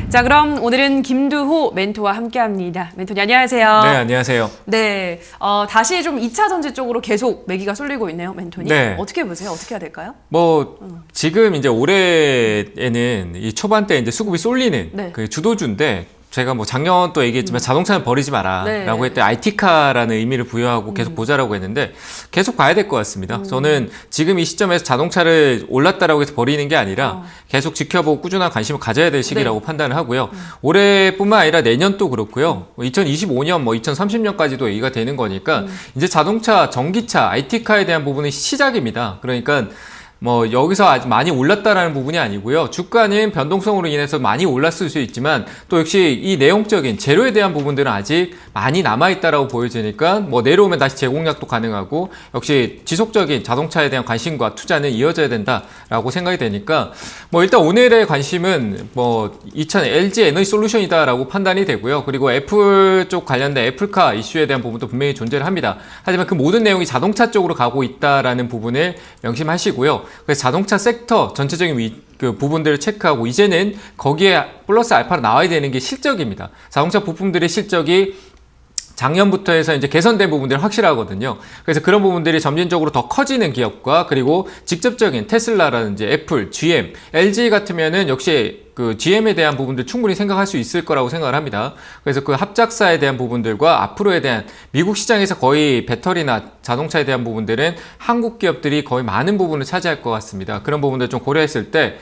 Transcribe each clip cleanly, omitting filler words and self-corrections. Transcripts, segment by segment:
자, 그럼 오늘은 김두호 멘토와 함께합니다. 멘토님 안녕하세요. 네, 안녕하세요. 네, 다시 좀 2차 전지 쪽으로 계속 매기가 쏠리고 있네요, 멘토님. 네. 어떻게 보세요? 어떻게 해야 될까요? 지금 이제 올해에는 이 초반때 이제 수급이 쏠리는 네. 그 주도주인데, 제가 작년 또 얘기했지만 자동차는 버리지 마라 네. 라고 했더니 IT카라는 의미를 부여하고 계속 보자라고 했는데 계속 봐야 될 것 같습니다. 저는 지금 이 시점에서 자동차를 올랐다라고 해서 버리는 게 아니라 계속 지켜보고 꾸준한 관심을 가져야 될 시기라고 판단을 하고요. 올해뿐만 아니라 내년도 그렇고요. 2025년, 2030년까지도 얘기가 되는 거니까 이제 자동차, 전기차, IT카에 대한 부분은 시작입니다. 그러니까 여기서 아직 많이 올랐다라는 부분이 아니고요. 주가는 변동성으로 인해서 많이 올랐을 수 있지만 또 역시 이 내용적인 재료에 대한 부분들은 아직 많이 남아있다라고 보여지니까 내려오면 다시 재공략도 가능하고 역시 지속적인 자동차에 대한 관심과 투자는 이어져야 된다라고 생각이 되니까 일단 오늘의 관심은 2000 LG 에너지 솔루션이다라고 판단이 되고요. 그리고 애플 쪽 관련된 애플카 이슈에 대한 부분도 분명히 존재를 합니다. 하지만 그 모든 내용이 자동차 쪽으로 가고 있다라는 부분을 명심하시고요. 그래서 자동차 섹터 전체적인 그 부분들을 체크하고 이제는 거기에 플러스 알파로 나와야 되는 게 실적입니다. 자동차 부품들의 실적이 작년부터 해서 이제 개선된 부분들이 확실하거든요. 그래서 그런 부분들이 점진적으로 더 커지는 기업과 그리고 직접적인 테슬라라든지 애플, GM, LG 같으면은 역시 그 GM에 대한 부분들 충분히 생각할 수 있을 거라고 생각을 합니다. 그래서 그 합작사에 대한 부분들과 앞으로에 대한 미국 시장에서 거의 배터리나 자동차에 대한 부분들은 한국 기업들이 거의 많은 부분을 차지할 것 같습니다. 그런 부분들 좀 고려했을 때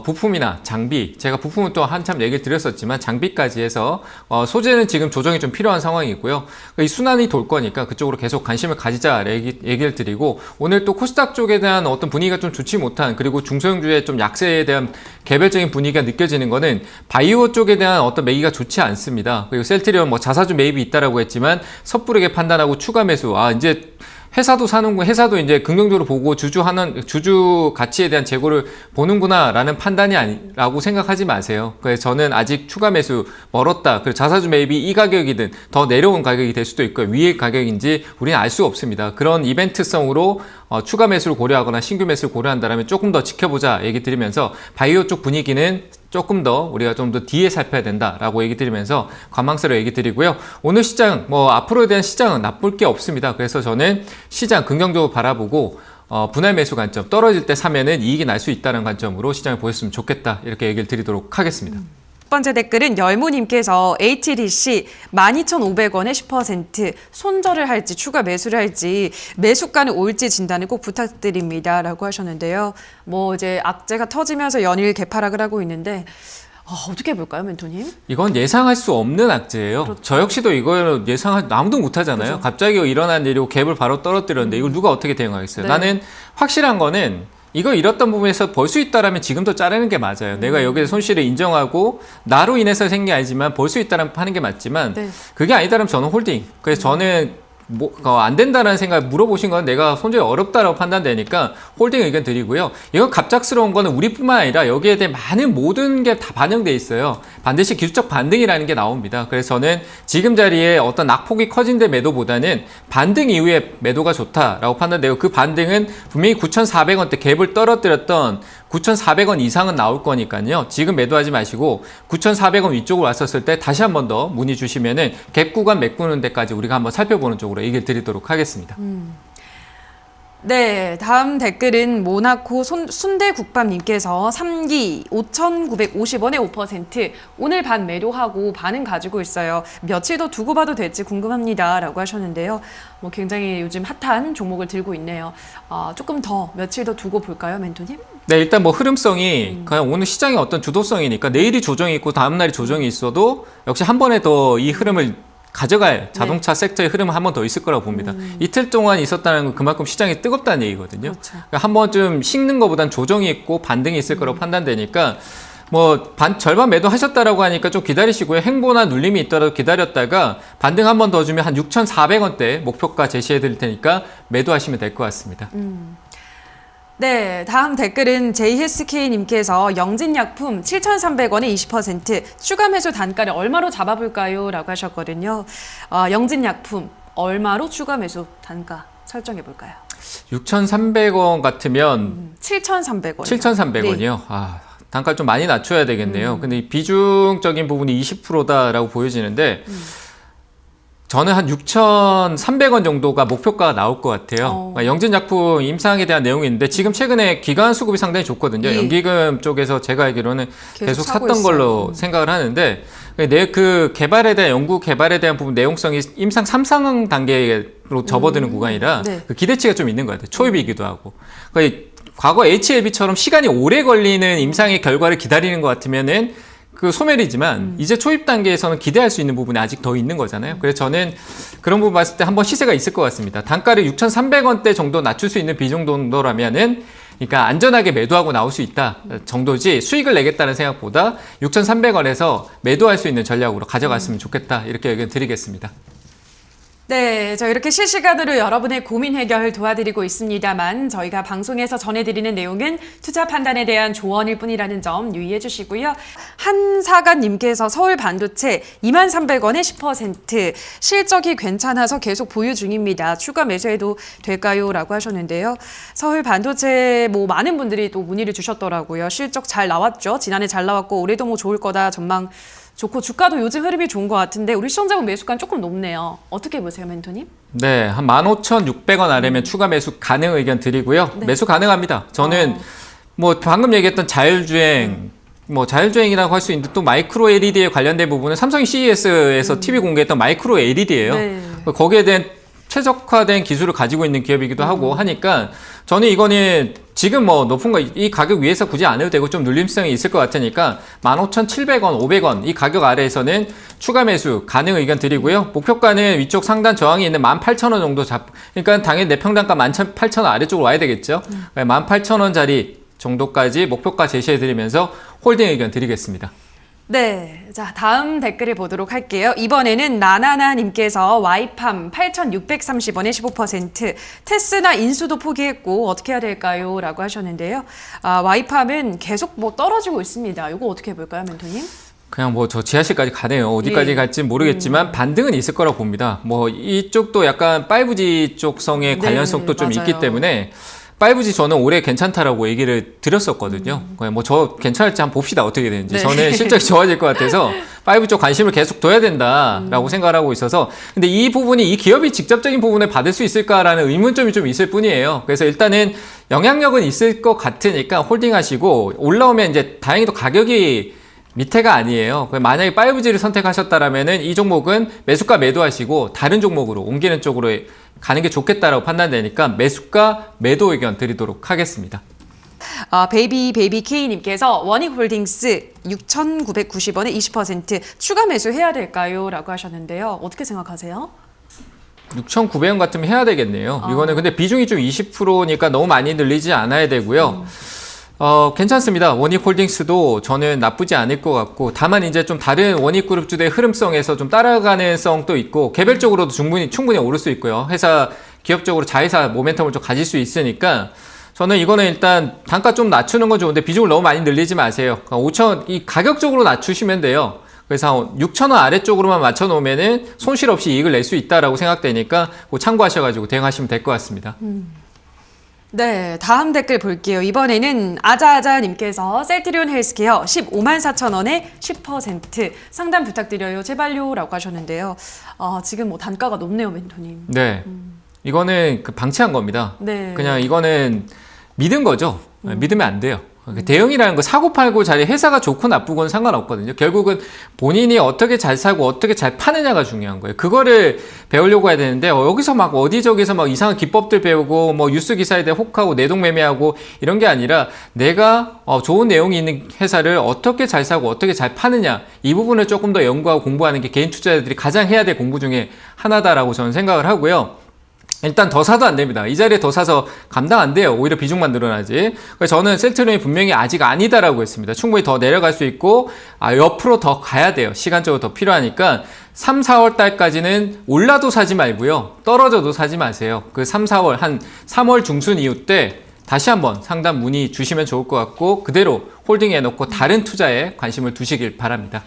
부품이나 장비, 제가 부품은 또 한참 얘기를 드렸었지만 장비까지 해서 소재는 지금 조정이 좀 필요한 상황이고요. 이 순환이 돌 거니까 그쪽으로 계속 관심을 가지자 얘기를 드리고, 오늘 또 코스닥 쪽에 대한 어떤 분위기가 좀 좋지 못한, 그리고 중소형주의 좀 약세에 대한 개별적인 분위기가 느껴지는 거는 바이오 쪽에 대한 어떤 매기가 좋지 않습니다. 그리고 셀트리온 자사주 매입이 있다라고 했지만 섣부르게 판단하고 추가 매수, 이제 회사도 사는구, 회사도 이제 긍정적으로 보고 주주 가치에 대한 재고를 보는구나라는 판단이 아니라고 생각하지 마세요. 그래서 저는 아직 추가 매수 멀었다. 그리고 자사주 매입이 이 가격이든 더 내려온 가격이 될 수도 있고요. 위의 가격인지 우리는 알 수 없습니다. 그런 이벤트성으로 추가 매수를 고려하거나 신규 매수를 고려한다면 조금 더 지켜보자 얘기 드리면서 바이오 쪽 분위기는 조금 더 우리가 좀 더 뒤에 살펴야 된다라고 얘기 드리면서 관망세로 얘기 드리고요. 오늘 시장 앞으로에 대한 시장은 나쁠 게 없습니다. 그래서 저는 시장 긍정적으로 바라보고 분할 매수 관점, 떨어질 때 사면은 이익이 날 수 있다는 관점으로 시장을 보셨으면 좋겠다, 이렇게 얘기를 드리도록 하겠습니다. 첫 번째 댓글은 열무님께서 HDC 12,500원에 10% 손절을 할지 추가 매수를 할지 매수가는 올지 진단을 꼭 부탁드립니다 라고 하셨는데요. 이제 악재가 터지면서 연일 개파락을 하고 있는데 어떻게 볼까요, 멘토님? 이건 예상할 수 없는 악재예요. 그렇죠. 저 역시도 이걸 아무도 못하잖아요. 그렇죠. 갑자기 일어난 일이고 갭을 바로 떨어뜨렸는데 이걸 누가 어떻게 대응하겠어요? 네. 나는 확실한 거는 이거 잃었던 부분에서 벌 수 있다라면 지금도 자르는 게 맞아요. 내가 여기서 손실을 인정하고 나로 인해서 생긴 게 아니지만 벌 수 있다라면 하는 게 맞지만 네. 그게 아니다라면 저는 홀딩. 그래서 저는 안 된다는 생각 물어보신 건 내가 손절이 어렵다라고 판단되니까 홀딩 의견 드리고요. 이건 갑작스러운 거는 우리뿐만 아니라 여기에 대해 많은 모든 게 다 반영돼 있어요. 반드시 기술적 반등이라는 게 나옵니다. 그래서 저는 지금 자리에 어떤 낙폭이 커진 데 매도보다는 반등 이후에 매도가 좋다라고 판단되고, 그 반등은 분명히 9,400원대 갭을 떨어뜨렸던 9,400원 이상은 나올 거니까요. 지금 매도하지 마시고 9,400원 위쪽으로 왔었을 때 다시 한 번 더 문의 주시면은 갭 구간 메꾸는 데까지 우리가 한번 살펴보는 쪽으로 얘기를 드리도록 하겠습니다. 네, 다음 댓글은 모나코 순대국밥님께서 3기 5,950원에 5% 오늘 반 매도하고 반은 가지고 있어요. 며칠 더 두고 봐도 될지 궁금합니다 라고 하셨는데요. 굉장히 요즘 핫한 종목을 들고 있네요. 조금 더 며칠 더 두고 볼까요, 멘토님? 네, 일단 흐름성이 그냥 오늘 시장의 어떤 주도성이니까 내일이 조정이 있고 다음날이 조정이 있어도 역시 한 번에 더 이 흐름을 가져갈 자동차 섹터의 흐름은 한 번 더 있을 거라고 봅니다. 이틀 동안 있었다는 건 그만큼 시장이 뜨겁다는 얘기거든요. 그렇죠. 그러니까 한 번쯤 식는 것보단 조정이 있고 반등이 있을 거라고 판단되니까 절반 매도하셨다라고 하니까 좀 기다리시고요. 행보나 눌림이 있더라도 기다렸다가 반등 한 번 더 주면 한 6,400원대 목표가 제시해 드릴 테니까 매도하시면 될 것 같습니다. 네, 다음 댓글은 JSK님께서 영진약품 7,300원에 20% 추가 매수 단가를 얼마로 잡아볼까요? 라고 하셨거든요. 영진약품 얼마로 추가 매수 단가 설정해 볼까요? 6,300원 같으면 7,300원. 7,300원이요? 네. 단가를 좀 많이 낮춰야 되겠네요. 근데 이 비중적인 부분이 20%다라고 보여지는데 저는 한 6,300원 정도가 목표가가 나올 것 같아요. 그러니까 영진약품 임상에 대한 내용이 있는데 지금 최근에 기관 수급이 상당히 좋거든요. 예. 연기금 쪽에서 제가 알기로는 계속 사고 샀던 있어요. 걸로 생각을 하는데 내 그 개발에 대한 연구 개발에 대한 부분 내용성이 임상 3상 단계로 접어드는 구간이라 네. 그 기대치가 좀 있는 것 같아요. 초입이기도 하고. 그러니까 과거 HLB처럼 시간이 오래 걸리는 임상의 결과를 기다리는 것 같으면은 그 소멸이지만 이제 초입 단계에서는 기대할 수 있는 부분이 아직 더 있는 거잖아요. 그래서 저는 그런 부분 봤을 때 한번 시세가 있을 것 같습니다. 단가를 6,300원대 정도 낮출 수 있는 비중 정도라면은 그러니까 안전하게 매도하고 나올 수 있다 정도지 수익을 내겠다는 생각보다 6,300원에서 매도할 수 있는 전략으로 가져갔으면 좋겠다 이렇게 의견 드리겠습니다. 네, 저 이렇게 실시간으로 여러분의 고민 해결 도와드리고 있습니다만 저희가 방송에서 전해드리는 내용은 투자 판단에 대한 조언일 뿐이라는 점 유의해 주시고요. 한사관님께서 서울 반도체 23,300원에 10% 실적이 괜찮아서 계속 보유 중입니다. 추가 매수해도 될까요? 라고 하셨는데요. 서울 반도체 뭐 많은 분들이 또 문의를 주셨더라고요. 실적 잘 나왔죠. 지난해 잘 나왔고 올해도 뭐 좋을 거다 전망 좋고 주가도 요즘 흐름이 좋은 것 같은데 우리 시청자분 매수가는 조금 높네요. 어떻게 보세요, 멘토님? 네, 한 15,600원 아래면 추가 매수 가능 의견 드리고요. 네. 매수 가능합니다. 저는 뭐 방금 얘기했던 자율주행, 뭐 자율주행이라고 할 수 있는데 또 마이크로 LED에 관련된 부분은 삼성이 CES에서 TV 공개했던 마이크로 LED예요. 네. 거기에 대한 최적화된 기술을 가지고 있는 기업이기도 하고 하니까 저는 이거는 지금 뭐 높은 거 이 가격 위에서 굳이 안 해도 되고 좀 눌림성이 있을 것 같으니까 15,700원, 500원 이 가격 아래에서는 추가 매수 가능 의견 드리고요. 목표가는 위쪽 상단 저항이 있는 18,000원 정도 그러니까 당연히 내평단가 18,000원 아래쪽으로 와야 되겠죠. 18,000원짜리 정도까지 목표가 제시해 드리면서 홀딩 의견 드리겠습니다. 네, 자 다음 댓글을 보도록 할게요. 이번에는 나나나님께서 와이팜 8,630원에 15% 테스나 인수도 포기했고 어떻게 해야 될까요? 라고 하셨는데요. 와이팜은 계속 뭐 떨어지고 있습니다. 이거 어떻게 해볼까요, 멘토님? 그냥 뭐 저 지하실까지 가네요. 어디까지 예. 갈지 모르겠지만 반등은 있을 거라고 봅니다. 뭐 이쪽도 약간 5G 쪽성의 관련성도 좀 맞아요. 있기 때문에 5G 저는 올해 괜찮다라고 얘기를 드렸었거든요. 뭐 저 괜찮을지 한번 봅시다. 어떻게 되는지. 네. 저는 실적이 좋아질 것 같아서 5G 쪽 관심을 계속 둬야 된다라고 생각을 하고 있어서 근데 이 부분이 이 기업이 직접적인 부분을 받을 수 있을까라는 의문점이 좀 있을 뿐이에요. 그래서 일단은 영향력은 있을 것 같으니까 홀딩하시고 올라오면 이제 다행히도 가격이 밑에가 아니에요. 만약에 5G를 선택하셨다라면은 이 종목은 매수가 매도하시고 다른 종목으로 옮기는 쪽으로 가는 게 좋겠다라고 판단되니까 매수가 매도 의견 드리도록 하겠습니다. 베이비 K님께서 원익홀딩스 6,990원에 20% 추가 매수해야 될까요? 라고 하셨는데요. 어떻게 생각하세요? 6,900원 같으면 해야 되겠네요. 이거는 근데 비중이 좀 20%니까 너무 많이 늘리지 않아야 되고요. 괜찮습니다. 원익홀딩스도 저는 나쁘지 않을 것 같고 다만 이제 좀 다른 원익그룹주들의 흐름성에서 좀 따라가는 성도 있고 개별적으로도 충분히 오를 수 있고요. 회사 기업적으로 자회사 모멘텀을 좀 가질 수 있으니까 저는 이거는 일단 단가 좀 낮추는 건 좋은데 비중을 너무 많이 늘리지 마세요. 5,000원 이 가격적으로 낮추시면 돼요. 그래서 6,000원 아래쪽으로만 맞춰 놓으면은 손실 없이 이익을 낼 수 있다라고 생각되니까 그거 참고하셔가지고 대응하시면 될 것 같습니다. 네, 다음 댓글 볼게요. 이번에는 아자아자님께서 셀트리온 헬스케어 154,000원에 10% 상담 부탁드려요. 제발요. 라고 하셨는데요. 지금 뭐 단가가 높네요, 멘토님. 네. 이거는 그 방치한 겁니다. 네. 그냥 이거는 믿은 거죠. 믿으면 안 돼요. 대응이라는 거 사고 팔고 자리 회사가 좋고 나쁘고는 상관없거든요. 결국은 본인이 어떻게 잘 사고 어떻게 잘 파느냐가 중요한 거예요. 그거를 배우려고 해야 되는데 여기서 막 어디저기서 막 이상한 기법들 배우고 뭐 뉴스 기사에 대해 혹하고 내동매매하고 이런 게 아니라 내가 좋은 내용이 있는 회사를 어떻게 잘 사고 어떻게 잘 파느냐 이 부분을 조금 더 연구하고 공부하는 게 개인 투자자들이 가장 해야 될 공부 중에 하나다라고 저는 생각을 하고요. 일단 더 사도 안 됩니다. 이 자리에 더 사서 감당 안 돼요. 오히려 비중만 늘어나지. 그래서 저는 셀트리온이 분명히 아직 아니다라고 했습니다. 충분히 더 내려갈 수 있고 옆으로 더 가야 돼요. 시간적으로 더 필요하니까 3, 4월 달까지는 올라도 사지 말고요. 떨어져도 사지 마세요. 그 3, 4월 한 3월 중순 이후 때 다시 한번 상담 문의 주시면 좋을 것 같고 그대로 홀딩해 놓고 다른 투자에 관심을 두시길 바랍니다.